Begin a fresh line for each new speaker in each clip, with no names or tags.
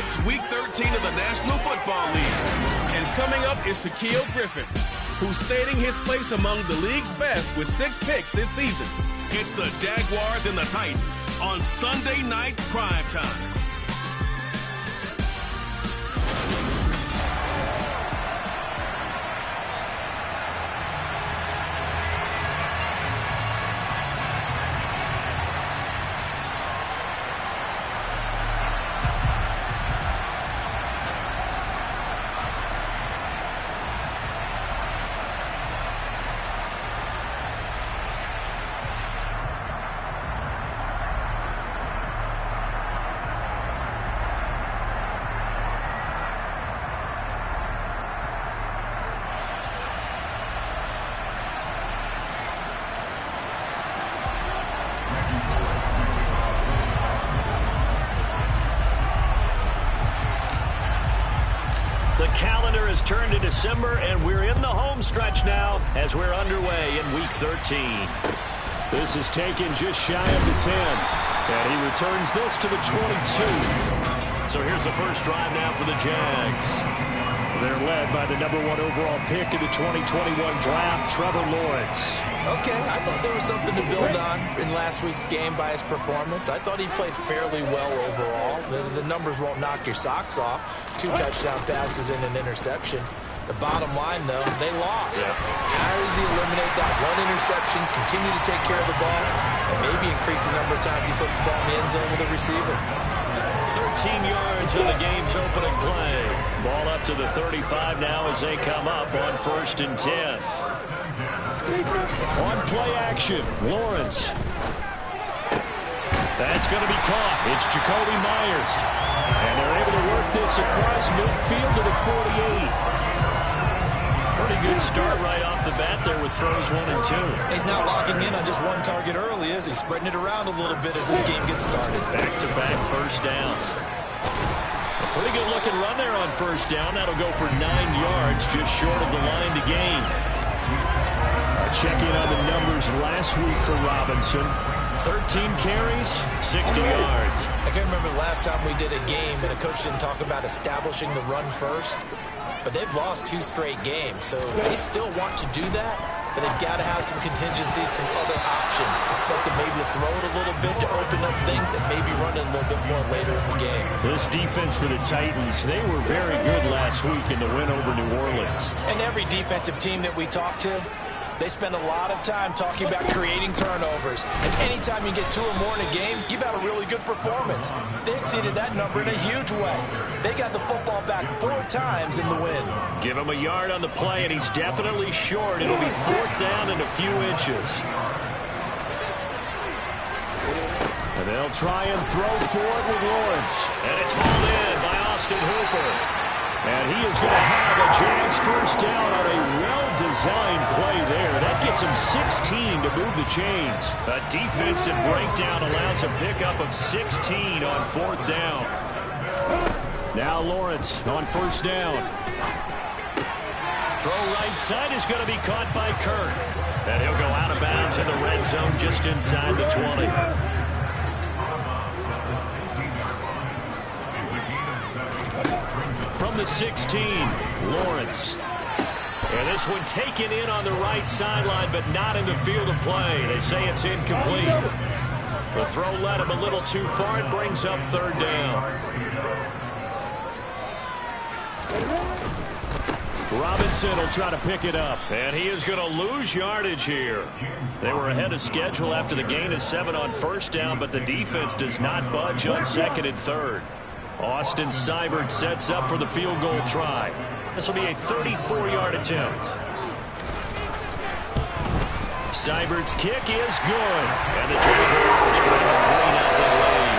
It's Week 13 of the National Football League. And coming up is Shaquill Griffin, who's stating his place among the league's best with 6 picks this season. It's the Jaguars and the Titans on Sunday Night Primetime.
The calendar has turned to December, and we're in the home stretch now as we're underway in Week 13. This is taken just shy of the 10, and he returns this to the 22. So here's the first drive now for the Jags. They're led by the #1 overall pick in the 2021 draft, Trevor Lawrence.
Okay, I thought there was something to build on in last week's game by his performance. I thought he played fairly well overall. The numbers won't knock your socks off. 2 touchdown passes and an interception. The bottom line, though, they lost. Yeah. How does he eliminate that 1 interception, continue to take care of the ball, and maybe increase the number of times he puts the ball in the end zone with the receiver?
13 yards on the game's opening play. Ball up to the 35 now as they come up on 1st and 10. On play action, Lawrence. That's going to be caught. It's Jakobi Meyers. And they're able to work this across midfield to the 48. Pretty good start right off the bat there with throws 1 and 2.
He's not locking in on just 1 target early, is he? Spreading it around a little bit as this game gets started.
Back-to-back first downs. A pretty good looking run there on 1st down. That'll go for 9 yards, just short of the line to gain. Check in on the numbers last week for Robinson. 13 carries, 60 yards.
I can't remember the last time we did a game and a coach didn't talk about establishing the run first. But they've lost 2 straight games, so they still want to do that. But they've got to have some contingencies, some other options. Expect them maybe to throw it a little bit to open up things and maybe run it a little bit more later in the game.
This defense for the Titans, they were very good last week in the win over New Orleans.
And every defensive team that we talk to, they spend a lot of time talking about creating turnovers. And anytime you get 2 or more in a game, you've had a really good performance. They exceeded that number in a huge way. They got the football back 4 times in the win.
Give him a yard on the play, and he's definitely short. It'll be 4th down and a few inches. And they'll try and throw forward with Lawrence. And it's hauled in by Austin Hooper. And he is going to have a Jags first down on a well-designed play there. That gets him 16 to move the chains. A defensive breakdown allows a pickup of 16 on 4th down. Now Lawrence on 1st down. Throw right side is going to be caught by Kirk. And he'll go out of bounds in the red zone just inside the 20. From the 16, Lawrence. And this one taken in on the right sideline, but not in the field of play. They say it's incomplete. The throw led him a little too far. It brings up 3rd down. Robinson will try to pick it up. And he is going to lose yardage here. They were ahead of schedule after the gain of 7 on 1st down, but the defense does not budge on 2nd and 3rd. Austin Seibert sets up for the field goal try. This will be a 34-yard attempt. Seibert's kick is good. And the Jaguars grab a 3-0 lead.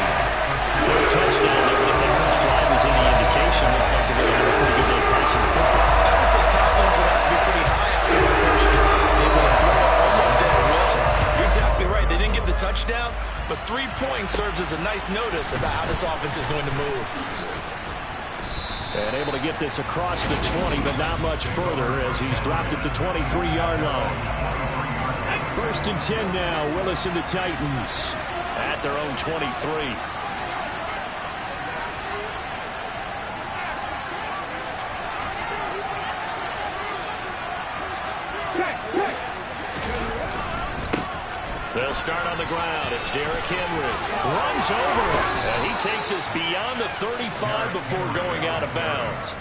No touchdown there, but if that first drive is any indication, looks like they're going to have a pretty good day passing the football.
I would say confidence would have to be pretty high after that first drive. Able to throw it almost down well. You're exactly right. They didn't get the touchdown, but 3 points serves as a nice notice about how this offense is going to move.
And able to get this across the 20, but not much further as he's dropped it to 23-yard line. 1st and 10 now. Willis and the Titans at their own 23. They'll start on the ground. It's Derrick Henry. Runs over him. And he takes us beyond the 35 before going out of bounds.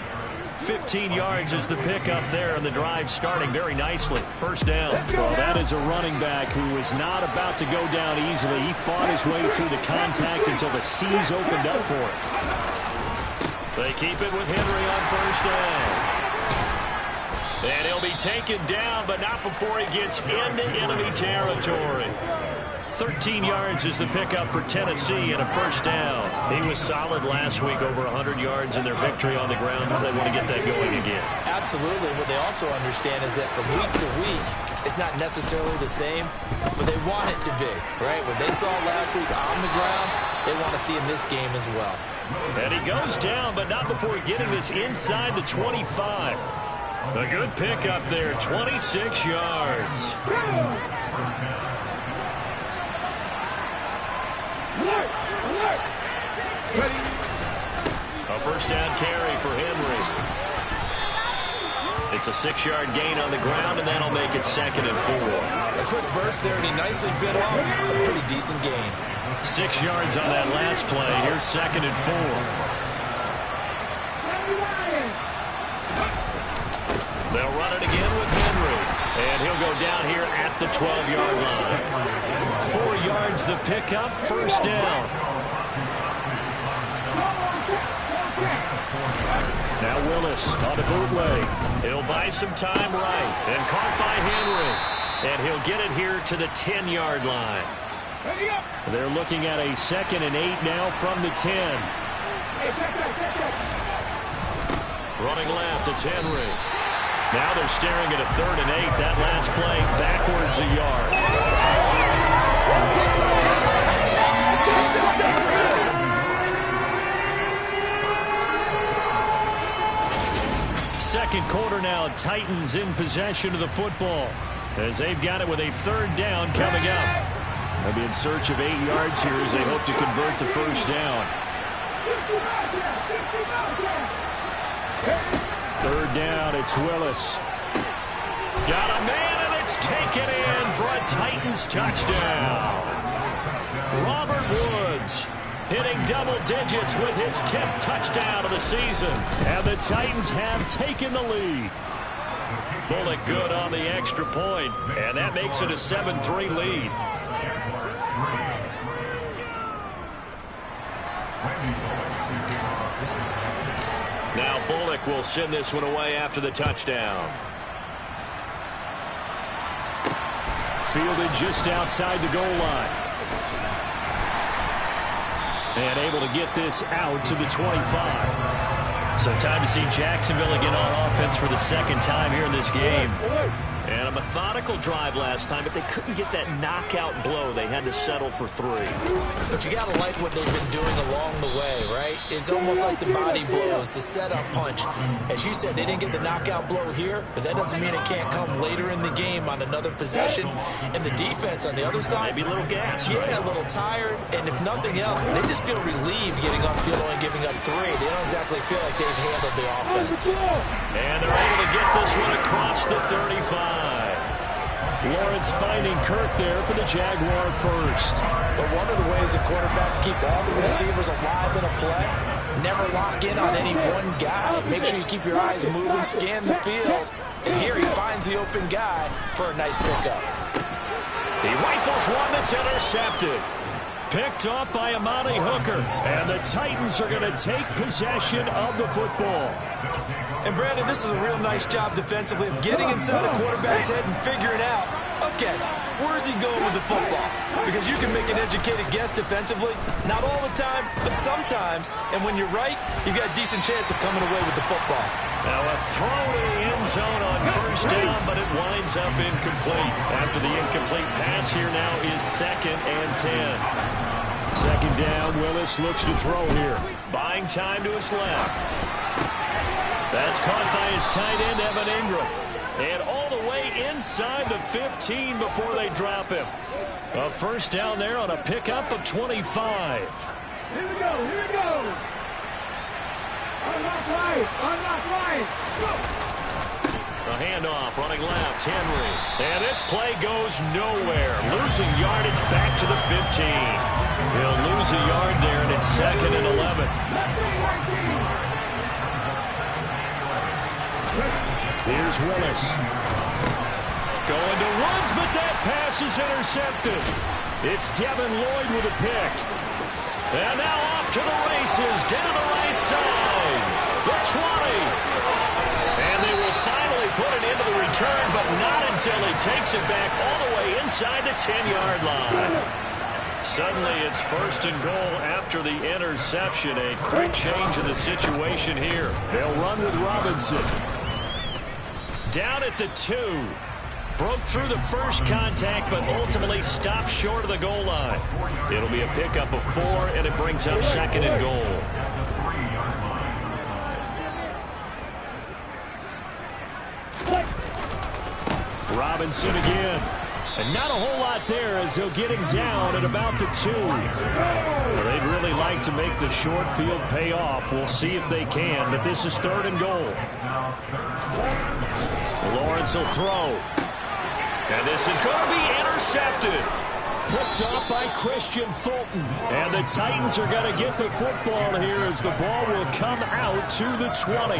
15 yards is the pickup there, and the drive starting very nicely. First down.
Well, that is a running back who was not about to go down easily. He fought his way through the contact until the seas opened up for him.
They keep it with Henry on first down. And he'll be taken down, but not before he gets into enemy territory. 13 yards is the pickup for Tennessee and a first down. He was solid last week, over 100 yards in their victory on the ground. They want to get that going again.
Absolutely. What they also understand is that from week to week, it's not necessarily the same, but they want it to be, right? What they saw last week on the ground, they want to see in this game as well.
And he goes down, but not before getting this inside the 25. A good pickup there, 26 yards. A first down carry for Henry. It's a 6-yard gain on the ground, and that'll make it 2nd and 4.
A quick burst there, and he nicely bit off a pretty decent gain.
6 yards on that last play. Here's 2nd and 4. They'll run it again with Henry. And he'll go down here at the 12-yard line. 4 yards the pickup, first down.
Now Willis on the bootleg.
He'll buy some time right. And caught by Henry. And he'll get it here to the 10-yard line.
They're looking at a 2nd and 8 now from the 10.
Running left, it's Henry. Now they're staring at a 3rd and 8. That last play backwards a yard. Second quarter now, Titans in possession of the football as they've got it with a 3rd down coming up.
They'll be in search of 8 yards here as they hope to convert the first down. 3rd down, it's Willis.
Got a man, and it's taken in for a Titans touchdown. Robert Woods hitting double digits with his 10th touchdown of the season.
And the Titans have taken the lead.
Bullock good on the extra point, and that makes it a 7-3 lead. Now Bullock will send this one away after the touchdown.
Fielded just outside the goal line. And able to get this out to the 25.
So time to see Jacksonville again on offense for the 2nd time here in this game. And a methodical drive last time, but they couldn't get that knockout blow. They had to settle for 3.
But you got to like what they've been doing along the way, right? It's almost like the body blows, the setup punch. As you said, they didn't get the knockout blow here, but that doesn't mean it can't come later in the game on another possession. And the defense on the other side,
maybe a little gas.
Yeah,
right?
A little tired. And if nothing else, they just feel relieved getting upfield and giving up 3. They don't exactly feel like they've handled the offense.
And they're able to get this one across the 35.
Lawrence finding Kirk there for the Jaguar first.
But one of the ways the quarterbacks keep all the receivers alive in a play, never lock in on any one guy. Make sure you keep your eyes moving, scan the field. And here he finds the open guy for a nice pickup.
He rifles one that's intercepted.
Picked off by Amani Hooker. And the Titans are going to take possession of the football.
And Brandon, this is a real nice job defensively of getting inside a quarterback's head and figuring out, okay, where's he going with the football? Because you can make an educated guess defensively, not all the time, but sometimes. And when you're right, you've got a decent chance of coming away with the football.
Now a throw in the end zone on first down, but it winds up incomplete. After the incomplete pass, here now is 2nd and 10.
2nd down, Willis looks to throw here.
Buying time to his left. That's caught by his tight end, Evan Ingram. And all the way inside the 15 before they drop him. A first down there on a pickup of 25.
Here we go, here we go. Unlock right, unlock right.
A
handoff, running left, Henry. And this play goes nowhere. Losing yardage back to the 15. He'll lose a yard there, and it's 2nd and 11.
Here's Willis.
Going to Woods, but that pass is intercepted. It's Devin Lloyd with a pick. And now off to the races, down the right side. The 20. And they will finally put it into the return, but not until he takes it back all the way inside the 10-yard line. Suddenly it's 1st and goal after the interception. A quick change in the situation here.
They'll run with Robinson.
Down at the 2. Broke through the first contact, but ultimately stopped short of the goal line. It'll be a pickup of 4, and it brings up 2nd and goal.
Robinson again. And not a whole lot there as they'll get him down at about the 2. Well, they'd really like to make the short field pay off. We'll see if they can, but this is 3rd and goal.
Lawrence will throw. And this is going to be intercepted.
Picked off by Christian Fulton. And the Titans are going to get the football here as the ball will come out to the 20.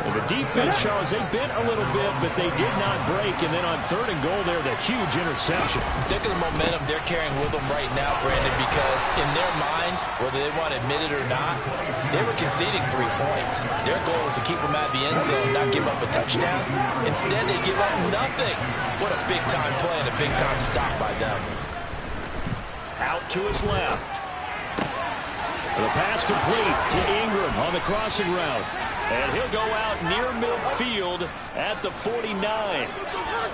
And the defense, Charles, they bent a little bit, but they did not break. And then on 3rd and goal there, the huge interception.
Think of the momentum they're carrying with them right now, Brandon, because in their mind, whether they want to admit it or not, they were conceding 3 points. Their goal was to keep them at the end zone, not give up a touchdown. Instead, they give up nothing. What a big-time play and a big-time stop by them.
Out to his left.
The pass complete to Ingram on the crossing route.
And he'll go out near midfield at the 49.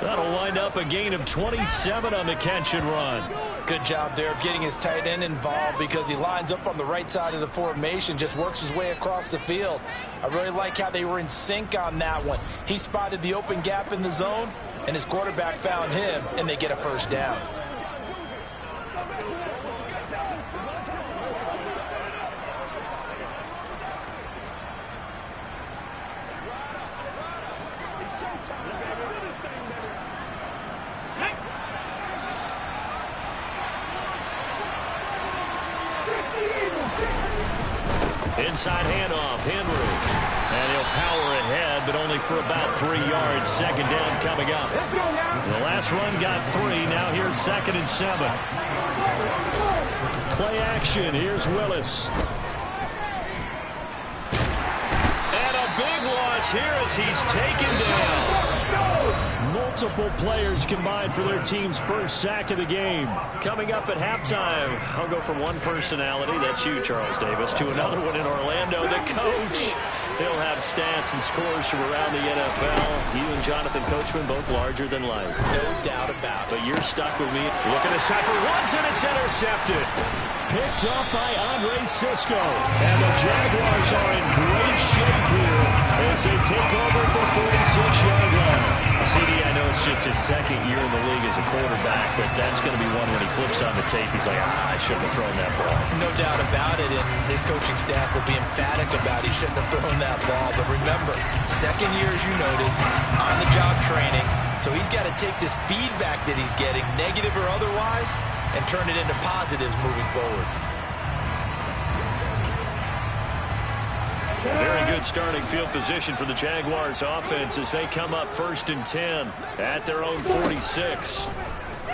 That'll wind up a gain of 27 on the catch and run.
Good job there of getting his tight end involved because he lines up on the right side of the formation, just works his way across the field. I really like how they were in sync on that one. He spotted the open gap in the zone, and his quarterback found him, and they get a 1st down.
Inside handoff, Henry. And he'll power ahead, but only for about 3 yards. 2nd down coming up. The last run got 3. Now here's 2nd and 7.
Play action. Here's Willis.
And a big loss here as he's taken down.
Multiple players combined for their team's 1st sack of the game.
Coming up at halftime, I'll go from one personality, that's you, Charles Davis, to another one in Orlando, the coach. He'll have stats and scores from around the NFL. You and Jonathan Coachman both larger than life.
No doubt about it.
But you're stuck with me. Looking to side for Woods, and it's intercepted.
Picked off by Andre Cisco. And the Jaguars are in great shape here as they take over at the 46-yard line.
CD, I know it's just his 2nd year in the league as a quarterback, but that's going to be one when he flips on the tape. He's like, I shouldn't have thrown that ball.
No doubt about it, and his coaching staff will be emphatic about he shouldn't have thrown that ball. But remember, 2nd year, as you noted, on-the-job training, so he's got to take this feedback that he's getting, negative or otherwise, and turn it into positives moving forward.
Very good starting field position for the Jaguars offense as they come up 1st and 10 at their own 46.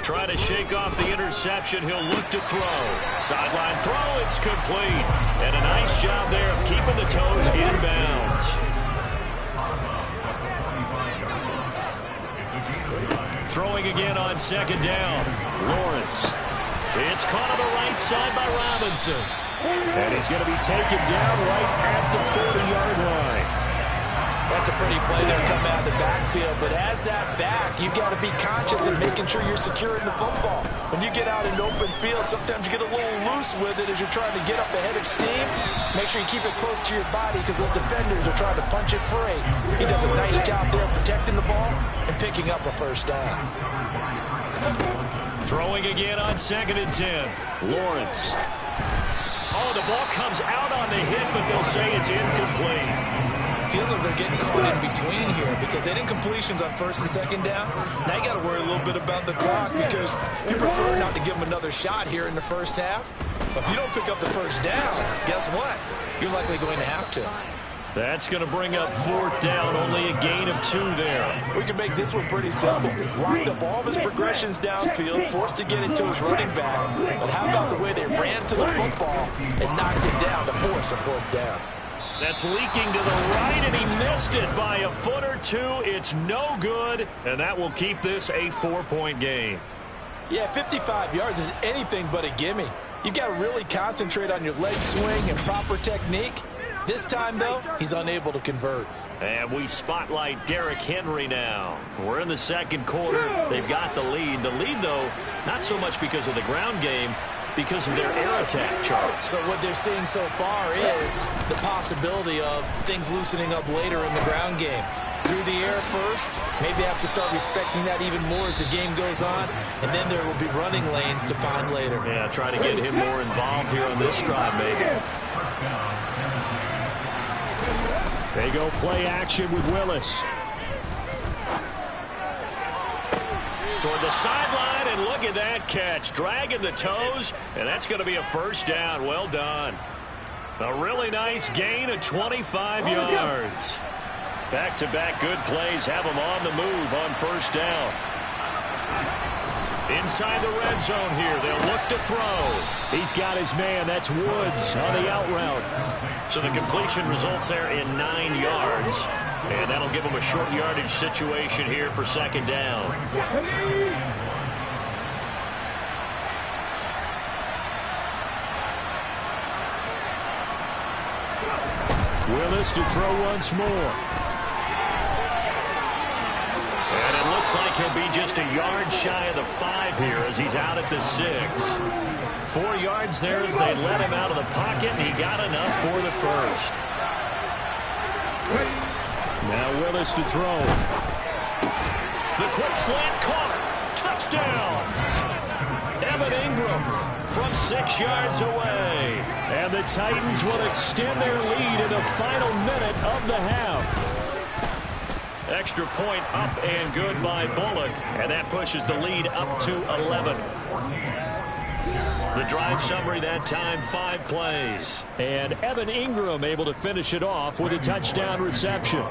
Trying to shake off the interception. He'll look to throw. Sideline throw. It's complete. And a nice job there of keeping the toes inbounds. Throwing again on 2nd down. Lawrence. It's caught on the right side by Robinson.
And he's going to be taken down right at the 40-yard line.
That's a pretty play there coming out of the backfield. But as that back, you've got to be conscious of making sure you're securing the football. When you get out in open field, sometimes you get a little loose with it as you're trying to get up ahead of steam. Make sure you keep it close to your body because those defenders are trying to punch it free. He does a nice job there protecting the ball and picking up a 1st down.
Throwing again on 2nd and 10. Lawrence. Oh, the ball comes out on the hit, but they'll say it's incomplete.
feels like they're getting caught in between here because they didn't completions on first and second down. Now you got to worry a little bit about the clock because you prefer not to give them another shot here in the first half. But if you don't pick up the first down, guess what? You're likely going to have to.
That's going to bring up fourth down, only a gain of 2 there.
We can make this one pretty simple. Locked up all of his progressions downfield, forced to get into his running back. But how about the way they ran to the football and knocked it down to force a fourth down?
That's leaking to the right, and he missed it by a foot or 2. It's no good, and that will keep this a 4-point game.
Yeah, 55 yards is anything but a gimme. You've got to really concentrate on your leg swing and proper technique. This time, though, he's unable to convert.
And we spotlight Derrick Henry now. We're in the second quarter. They've got the lead. The lead, though, not so much because of the ground game, because of their air attack, Charles.
So what they're seeing so far is the possibility of things loosening up later in the ground game. Through the air first, maybe have to start respecting that even more as the game goes on, and then there will be running lanes to find later.
Yeah, try to get him more involved here on this drive, maybe.
They go play action with Willis.
Toward the sideline, and look at that catch. Dragging the toes, and that's going to be a first down. Well done. A really nice gain of 25 yards. Back-to-back good plays have them on the move on first down. Inside the red zone here, they'll look to throw.
He's got his man. That's Woods on the out route.
So the completion results there in 9 yards. And that'll give them a short yardage situation here for second down.
Willis to throw once more.
And it looks like he'll be just a yard shy of the 5 here as he's out at the 6. 4 yards there as they let him out of the pocket, and he got enough for the first.
Now Willis to throw.
The quick slant caught. Touchdown. Evan Ingram from 6 yards away.
And the Titans will extend their lead in the final minute of the half.
Extra point up and good by Bullock, and that pushes the lead up to 11. The drive summary that time, 5 plays.
And Evan Ingram able to finish it off with a touchdown reception.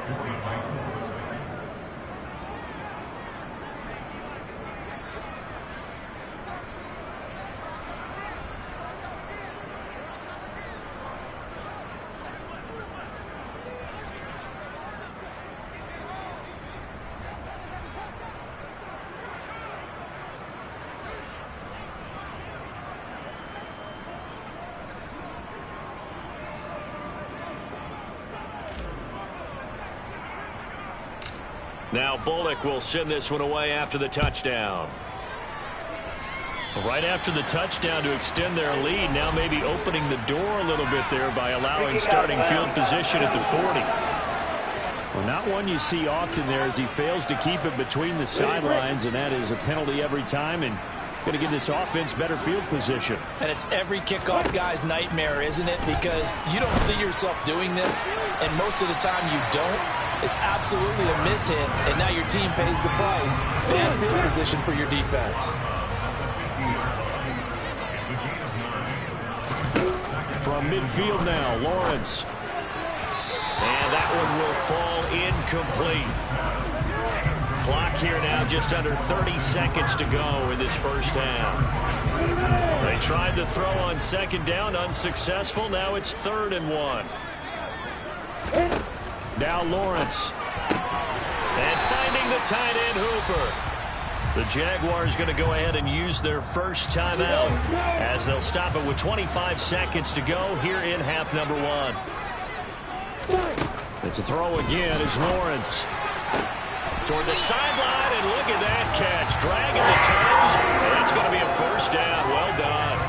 Now Bullock will send this one away after the touchdown. Right after the touchdown to extend their lead, now maybe opening the door a little bit there by allowing starting field position at the 40.
Well, not one you see often there as he fails to keep it between the sidelines, and that is a penalty every time, and going to give this offense better field position.
And it's every kickoff guy's nightmare, isn't it? Because you don't see yourself doing this, and most of the time you don't. It's absolutely a mishit, and now your team pays the price. Bad field position for your defense.
From midfield now, Lawrence.
And that one will fall incomplete. Clock here now just under 30 seconds to go in this first half. They tried the throw on second down, unsuccessful. Now it's 3rd and 1.
Now Lawrence.
And finding the tight end Hooper. The Jaguars going to go ahead and use their first timeout as they'll stop it with 25 seconds to go here in half number 1.
It's a throw again is Lawrence.
Toward the sideline, and look at that catch. Dragging the toes, and that's going to be a first down. Well done.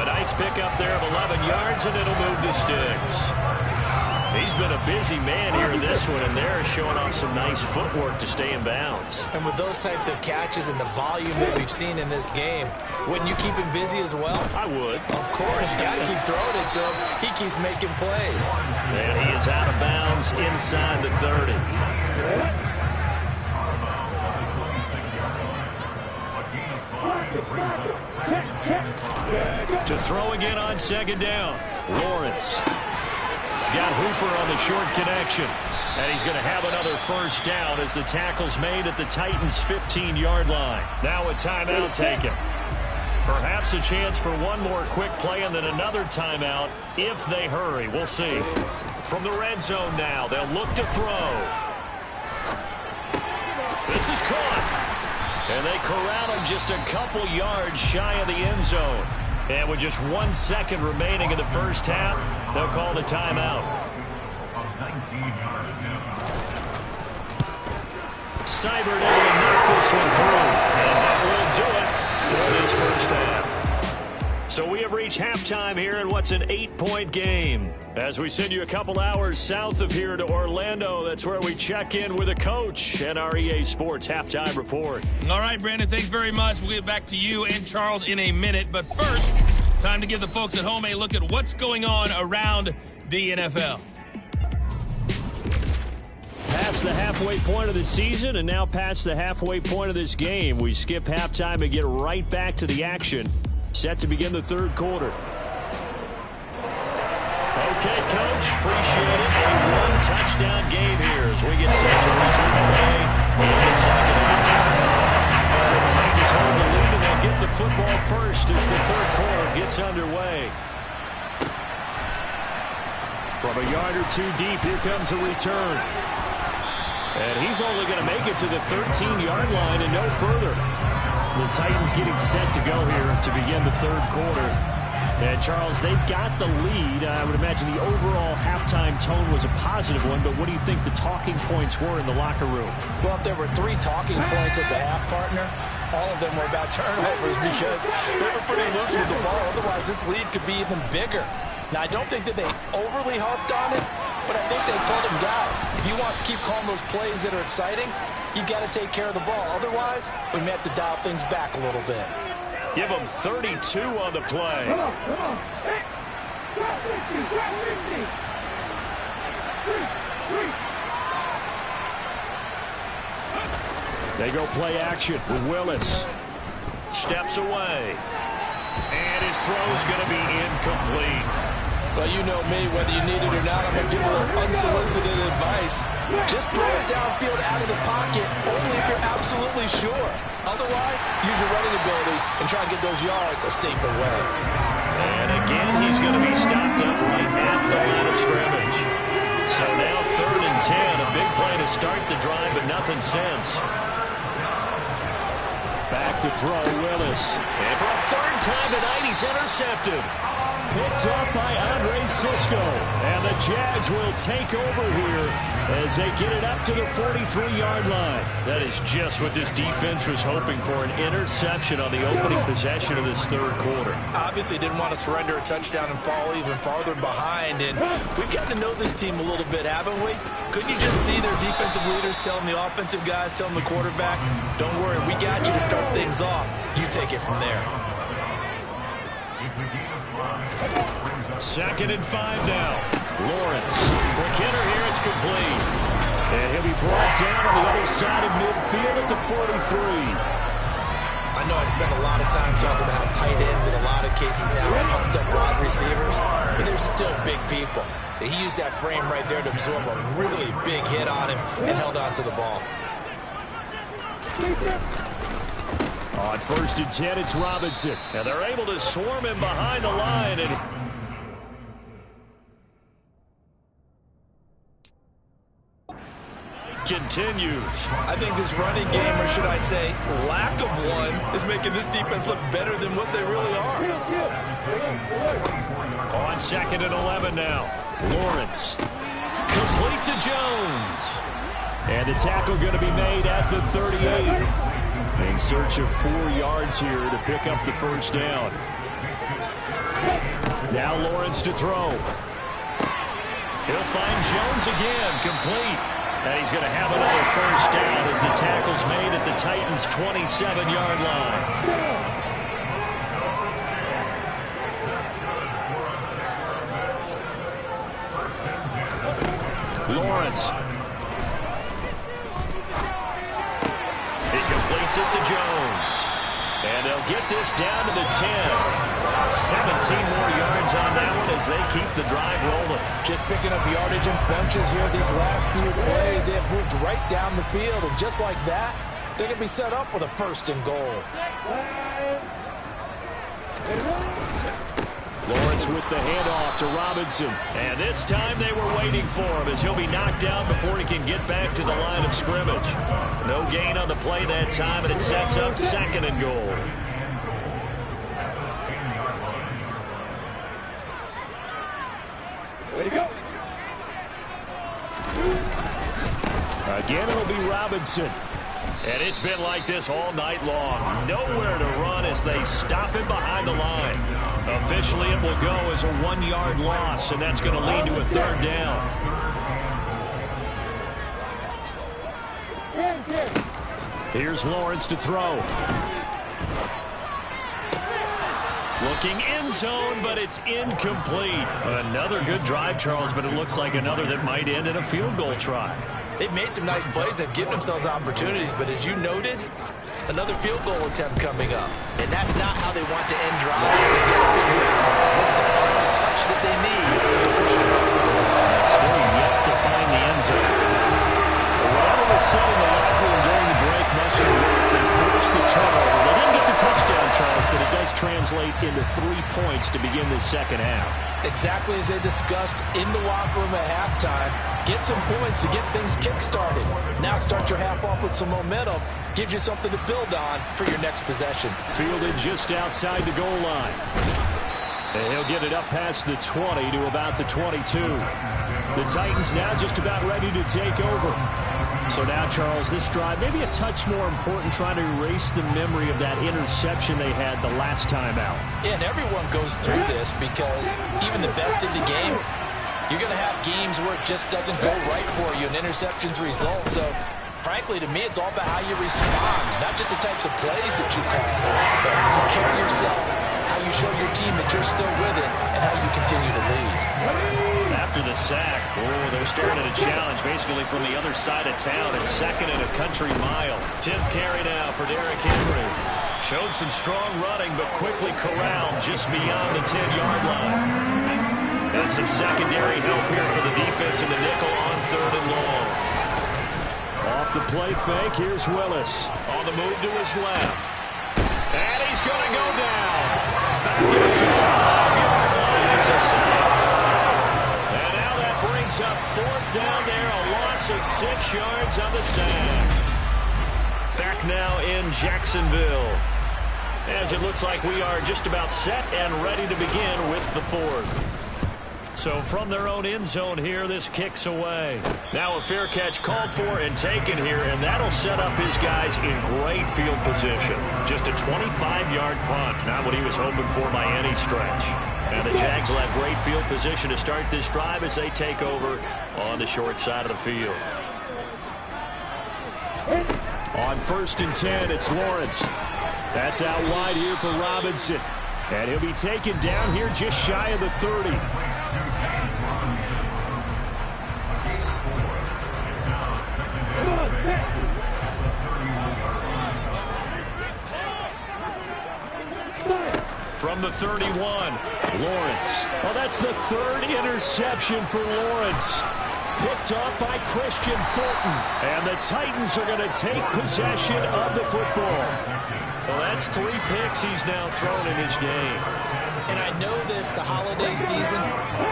A nice pickup there of 11 yards, and it'll move the sticks. He's he's been a busy man here in this one, and they're showing off some nice footwork to stay in bounds.
And with those types of catches and the volume that we've seen in this game, wouldn't you keep him busy as well?
I would.
Of course, you got to keep throwing it to him. He keeps making plays.
And he is out of bounds inside the 30. To throw again on second down. Lawrence. He's got Hooper on the short connection. And he's going to have another first down as the tackle's made at the Titans' 15-yard line. Now a timeout taken. Perhaps a chance for one more quick play and then another timeout if they hurry. We'll see. From the red zone now, they'll look to throw. This is caught. And they corral him just a couple yards shy of the end zone. And with just 1 second remaining in the first half, they'll call the timeout. Seibert able to knock this one through. And that will do it for this first half. So we have reached halftime here in what's an 8-point game. As we send you a couple hours south of here to Orlando, that's where we check in with a coach and our EA Sports Halftime Report.
All right, Brandon, thanks very much. We'll get back to you and Charles in a minute. But first, time to give the folks at home a look at what's going on around the NFL.
Past the halfway point of the season and now past the halfway point of this game. We skip halftime and get right back to the action. Set to begin the third quarter. Okay, Coach, appreciate it. A one-touchdown game here as we get set to resume play in the second half. The Titans hold the lead and they'll get the football first as the third quarter gets underway. From a yard or two deep, here comes a return. And he's only going to make it to the 13-yard line and no further. The Titans getting set to go here to begin the third quarter. And, Charles, they've got the lead. I would imagine the overall halftime tone was a positive one, but what do you think the talking points were in the locker room?
Well, if there were 3 talking points at the half, partner, all of them were about turnovers because they were pretty loose with the ball. Otherwise, this lead could be even bigger. Now, I don't think that they overly harped on it, but I think they told him, guys, if you want to keep calling those plays that are exciting, you've got to take care of the ball. Otherwise, we may have to dial things back a little bit.
Give them 32 on the play.
Come on. Hey.
They go play action with Willis. Steps away. And his throw is going to be incomplete.
Well, you know me, whether you need it or not, I'm going to give a little unsolicited advice. Just throw it downfield out of the pocket, only if you're absolutely sure. Otherwise, use your running ability and try and get those yards a safer way.
And again, he's going to be stopped up right at the line of scrimmage. So now 3rd and 10, a big play to start the drive, but nothing since. Back to throw, Willis. And for a 3rd time tonight, he's intercepted. Picked up by Andre Cisco. And the Jags will take over here as they get it up to the 43-yard line. That is just what this defense was hoping for, an interception on the opening possession of this third quarter.
Obviously didn't want to surrender a touchdown and fall even farther behind. And we've gotten to know this team a little bit, haven't we? Couldn't you just see their defensive leaders telling the offensive guys, telling the quarterback, don't worry, we got you to start things off. You take it from there.
2nd and 5 now. Lawrence. McKinnon here, it's complete. And he'll be brought down on the other side of midfield at the 43.
I know I spent a lot of time talking about how tight ends in a lot of cases now are pumped up wide receivers, but they're still big people. He used that frame right there to absorb a really big hit on him and held on to the ball.
On 1st and 10, it's Robinson. And they're able to swarm him behind the line. And continues.
I think this running game, or should I say lack of one, is making this defense look better than what they really are.
On 2nd and 11 now. Lawrence. Complete to Jones. And the tackle going to be made at the 38. In search of 4 yards here to pick up the first down. Now Lawrence to throw. He'll find Jones again, complete. And he's going to have another first down as the tackle's made at the Titans' 27-yard line. Lawrence. He completes it to Jones. And they'll get this down to the 10. 17 more yards on that one as they keep the drive rolling.
Just picking up yardage in bunches here these last few plays. They have moved right down the field, and just like that, they're going to be set up with a first and goal.
Lawrence with the handoff to Robinson. And this time they were waiting for him as he'll be knocked down before he can get back to the line of scrimmage. No gain on the play that time, and it sets up second and goal.
Way to go.
Again, it'll be Robinson. And it's been like this all night long. Nowhere to run as they stop him behind the line. Officially, it will go as a 1-yard loss, and that's going to lead to a third down. Here's Lawrence to throw. Looking end zone, but it's incomplete. Another good drive, Charles, but it looks like another that might end in a field goal try.
They've made some nice plays. They've given themselves opportunities, but as you noted, another field goal attempt coming up. And that's not how they want to end drives. They've got to figure out what's the final touch that they need to push it across the goal line.
Still yet to find the end zone. Whatever was said in the locker room during the break must have worked. They forced the turnover. They didn't get the touchdown, Charles, but it does translate into 3 points to begin this second half.
Exactly as they discussed in the locker room at halftime. Get some points to get things kick-started. Now start your half off with some momentum. Gives you something to build on for your next possession.
Fielded just outside the goal line. And he'll get it up past the 20 to about the 22. The Titans now just about ready to take over. So now, Charles, this drive maybe a touch more important, trying to erase the memory of that interception they had the last time out.
Yeah, and everyone goes through this because even the best in the game, you're going to have games where it just doesn't go right for you and interceptions result. So, frankly, to me, it's all about how you respond, not just the types of plays that you call, but how you carry yourself, how you show your team that you're still with it, and how you continue to lead.
After the sack, they're starting a challenge basically from the other side of town. It's second and a country mile. 10th carry now for Derrick Henry. Showed some strong running, but quickly corralled just beyond the 10-yard line. And some secondary help here for the defense in the nickel on third and long. Off the play fake, here's Willis. On the move to his left. And he's going to go down. Back to his own 5-yard line. It's a sack. Up fourth down there, a loss of 6 yards on the sack. Back now in Jacksonville, as it looks like we are just about set and ready to begin with the fourth. So from their own end zone here, this kicks away. Now a fair catch called for and taken here, and that'll set up his guys in great field position. Just a 25-yard punt, not what he was hoping for by any stretch. And the Jags will have great field position to start this drive as they take over on the short side of the field. On 1st and 10, it's Lawrence. That's out wide here for Robinson. And he'll be taken down here just shy of the 30. From the 31, Lawrence. Well, that's the third interception for Lawrence. Picked up by Christian Fulton. And the Titans are going to take possession of the football. Well, that's 3 picks he's now thrown in his game.
And I know this, the holiday season,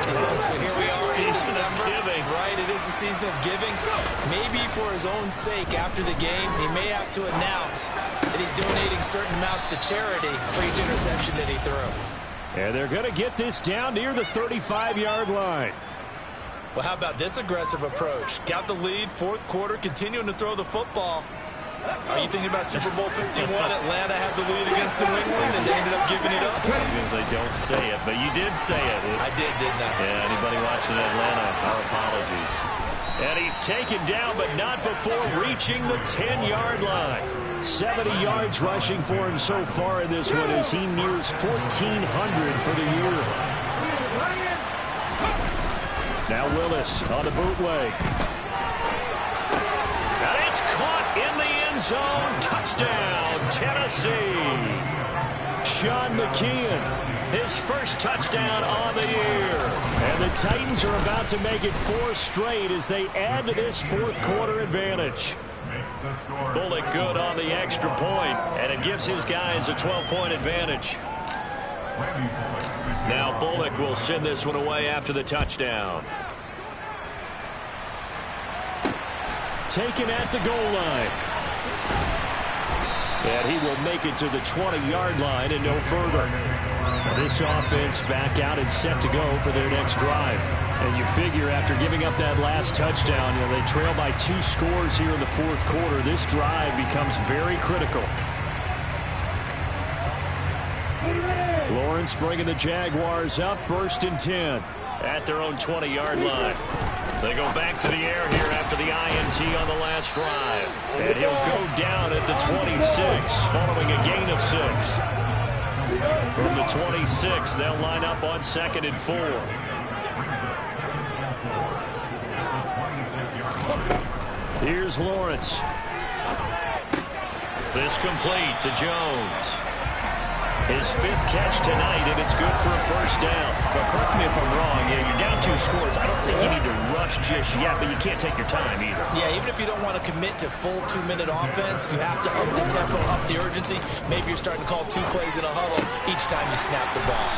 because here we are in December.
Giving.
Right, it is the season of giving. Maybe for his own sake after the game, he may have to announce that he's donating certain amounts to charity for each interception that he threw.
And they're going to get this down near the 35-yard line.
Well, how about this aggressive approach? Got the lead, fourth quarter, continuing to throw the football. Are you thinking about Super Bowl 51? Atlanta had the lead against New England, and they ended up giving it up?
I was going to say, don't say it, but you did say it.
I did, didn't I?
Yeah, anybody watching Atlanta, our apologies. And he's taken down, but not before reaching the 10-yard line. 70 yards rushing for him so far in this one as he nears 1,400 for the year. Now Willis on the bootleg. And it's caught in the end zone. Touchdown, Tennessee. Sean McKeon, his first touchdown on the year. And the Titans are about to make it 4 straight as they add to this fourth-quarter advantage. Bullock good on the extra point, and it gives his guys a 12-point advantage. Now Bullock will send this one away after the touchdown. Taken at the goal line. And he will make it to the 20-yard line and no further. This offense back out and set to go for their next drive. And you figure after giving up that last touchdown, they trail by 2 scores here in the fourth quarter. This drive becomes very critical. Lawrence bringing the Jaguars up 1st and 10 at their own 20-yard line. They go back to the air here after the INT on the last drive. And he'll go down at the 26 following a gain of 6. From the 26, they'll line up on 2nd and 4. Here's Lawrence. This complete to Jones. His 5th catch tonight, and it's good for a first down. But correct me if I'm wrong, you're down 2 scores. I don't think you need to rush just yet, but you can't take your time either.
Yeah, even if you don't want to commit to full 2-minute offense, you have to up the tempo, up the urgency. Maybe you're starting to call 2 plays in a huddle each time you snap the ball.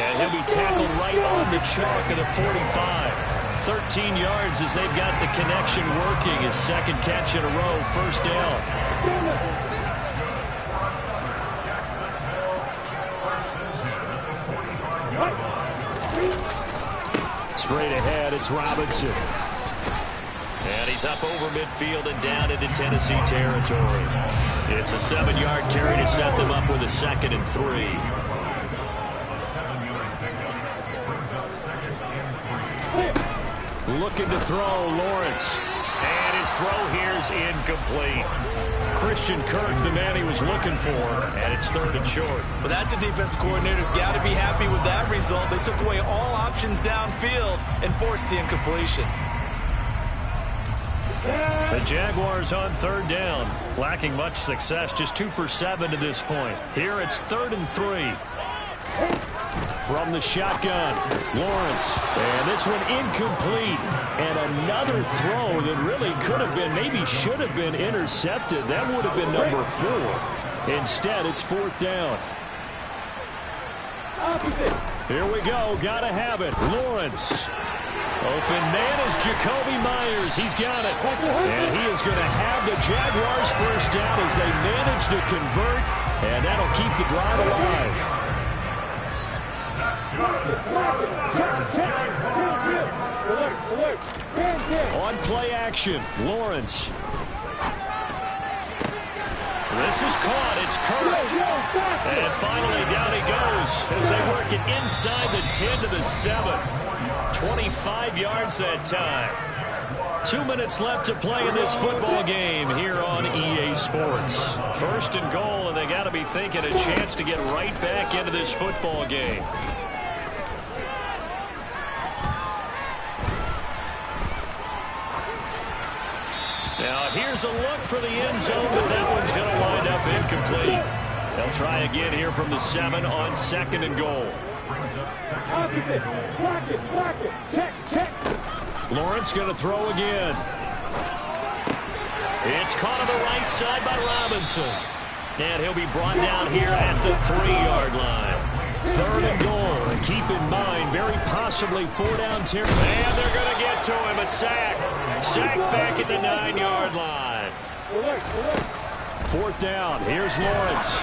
And he'll be tackled right on the chalk of the 45. 13 yards as they've got the connection working. His 2nd catch in a row, first down. Straight ahead, it's Robinson. And he's up over midfield and down into Tennessee territory. It's a 7-yard carry to set them up with a 2nd and 3. Looking to throw, Lawrence. And his throw here is incomplete. Christian Kirk, the man he was looking for, and it's 3rd and short.
Well, that's a defensive coordinator's got to be happy with that result. They took away all options downfield and forced the incompletion.
The Jaguars on 3rd down, lacking much success, just 2 for 7 to this point. Here it's 3rd and 3. From the shotgun, Lawrence, and this one incomplete. And another throw that really could have been, maybe should have been intercepted. That would have been number 4. Instead, it's 4th down. Here we go, gotta have it. Lawrence. Open man is Jacoby Myers. He's got it. And he is going to have the Jaguars first down as they manage to convert. And that'll keep the drive alive. On play action, Lawrence. This is caught. It's Kirk. And finally down he goes as they work it inside the 10 to the 7. 25 yards that time. 2 minutes left to play in this football game here on EA Sports. 1st and goal, and they got to be thinking a chance to get right back into this football game. Now, here's a look for the end zone, but that one's going to wind up incomplete. They'll try again here from the 7 on 2nd and goal. Lawrence going to throw again. It's caught on the right side by Robinson. And he'll be brought down here at the 3-yard line. 3rd and goal. And keep in mind, very possibly 4-down territory. And they're going to get to him. A sack. Sack back at the 9-yard line. 4th down. Here's Lawrence.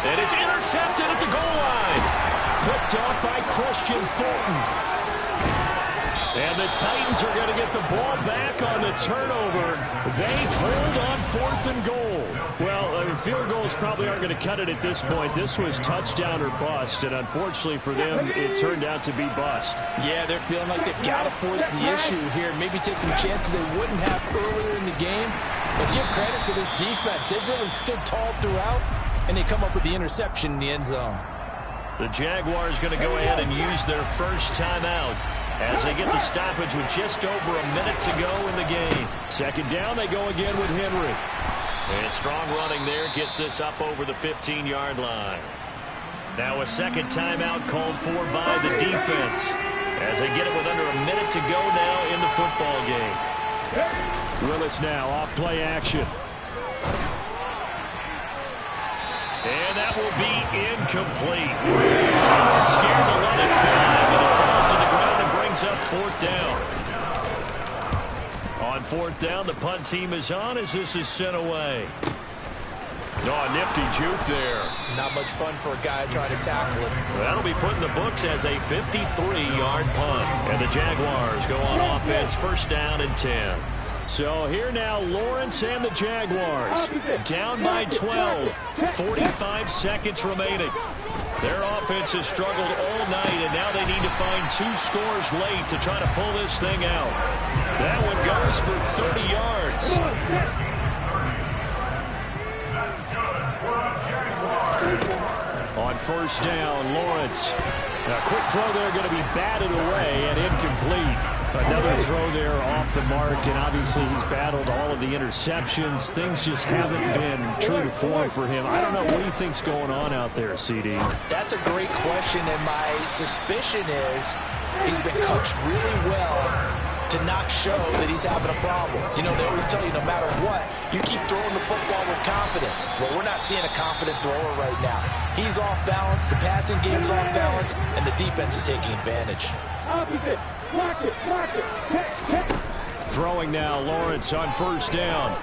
And it's intercepted at the goal line. Picked off by Christian Fulton.
And the Titans are going to get the ball back on the turnover. They hold on 4th and goal. Well, field goals probably aren't going to cut it at this point. This was touchdown or bust, and unfortunately for them, it turned out to be bust.
Yeah, they're feeling like they've got to force the issue here. Maybe take some chances they wouldn't have earlier in the game. But give credit to this defense. They've really stood tall throughout, and they come up with the interception in the end zone.
The Jaguars going to go ahead and use their first timeout as they get the stoppage with just over a minute to go in the game.
Second down, they go again with Henry.
And strong running there gets this up over the 15-yard line. Now a second timeout called for by the defense as they get it with under a minute to go now in the football game.
Willis now off play action.
And that will be incomplete. Scared to let it fly, but it falls to the ground and brings up 4th down. On 4th down, the punt team is on as this is sent away. Oh, nifty juke there.
Not much fun for a guy trying to tackle it.
That'll be put in the books as a 53-yard punt. And the Jaguars go on offense, first down and 10.
So here now, Lawrence and the Jaguars
Down by 12. 45 seconds remaining. Their offense has struggled all night, and now they need to find 2 scores late to try to pull this thing out. That one goes for 30 yards.
On first down, Lawrence. A quick throw there going to be batted away and incomplete. Another throw there off the mark, and obviously he's battled all of the interceptions. Things just haven't been true to form for him. I don't know. What do you think's going on out there, CD?
That's a great question, and my suspicion is he's been coached really well to not show that he's having a problem. You know, they always tell you no matter what, you keep throwing the football with confidence. Well, we're not seeing a confident thrower right now. He's off balance, the passing game's off balance, and the defense is taking advantage.
Throwing now, Lawrence on first down.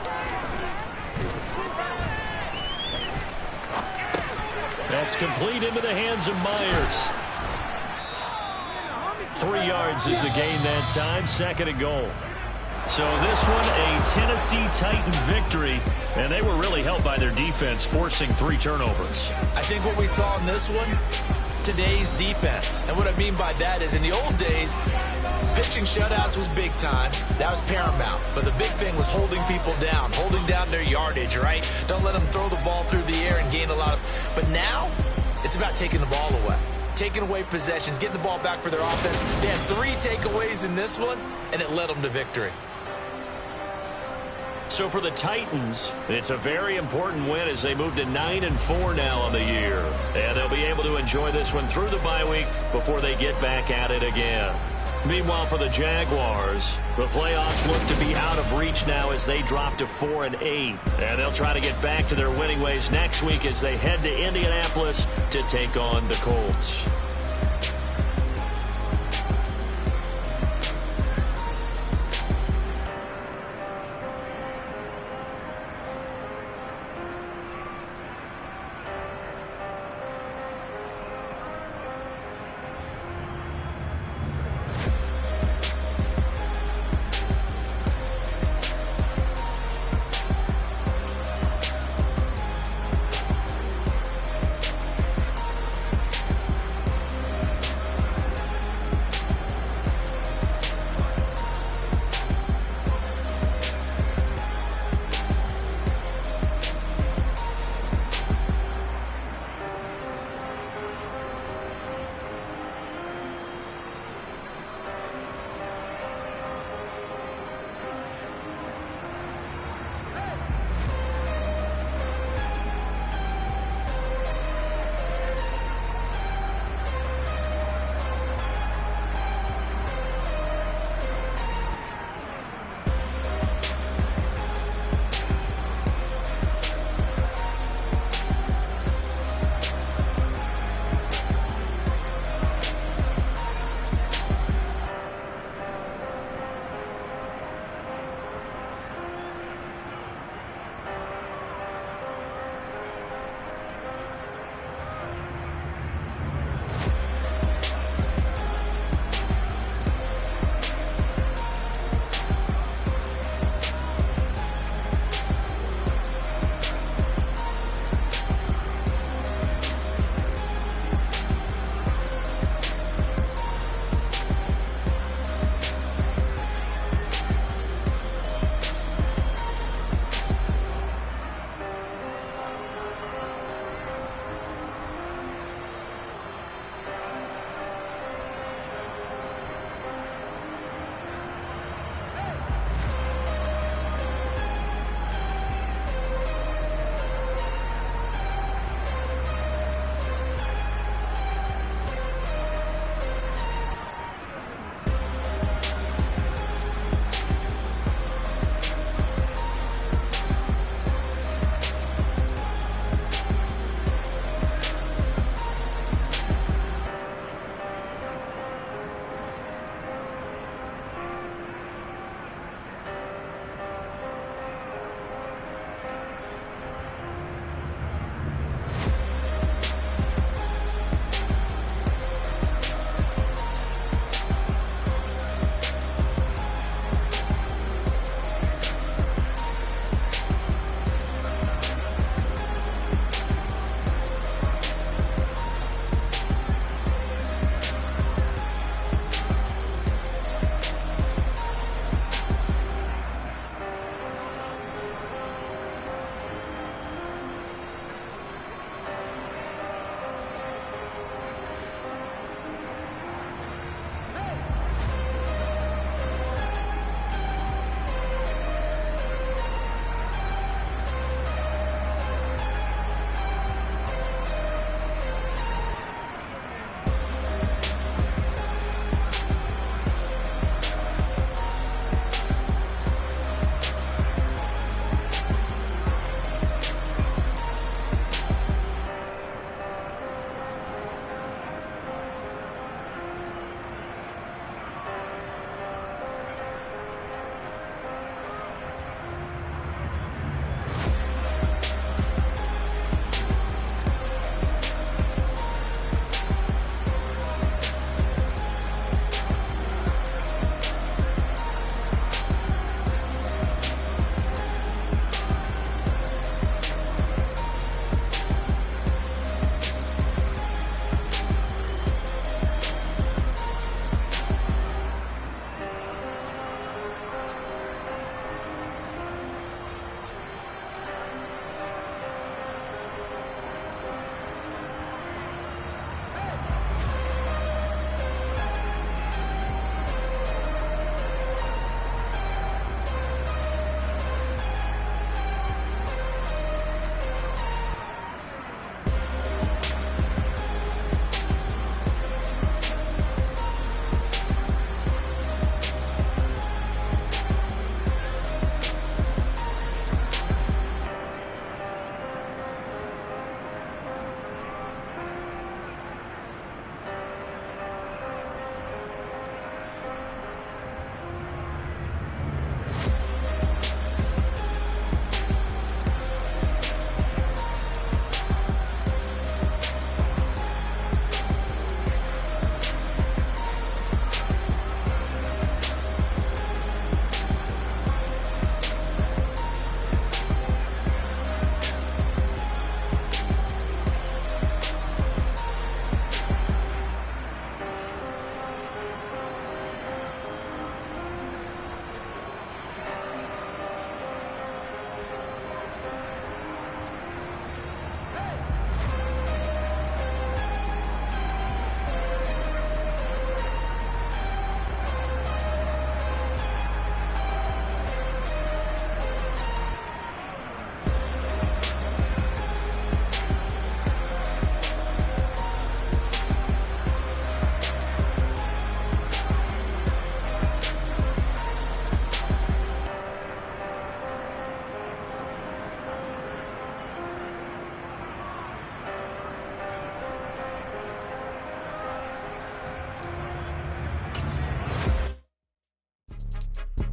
That's complete into the hands of Myers. 3 yards is the gain that time, 2nd and goal. So this one, a Tennessee Titan victory, and they were really helped by their defense, forcing 3 turnovers.
I think what we saw in this one, today's defense. And what I mean by that is in the old days, pitching shutouts was big time. That was paramount. But the big thing was holding people down, holding down their yardage, right? Don't let them throw the ball through the air and gain a lot of... But now, it's about taking the ball away. Taking away possessions, getting the ball back for their offense. They had 3 takeaways in this one, and it led them to victory.
So for the Titans, it's a very important win as they move to 9-4 now on the year. And they'll be able to enjoy this one through the bye week before they get back at it again. Meanwhile, for the Jaguars, the playoffs look to be out of reach now as they drop to 4-8. And they'll try to get back to their winning ways next week as they head to Indianapolis to take on the Colts.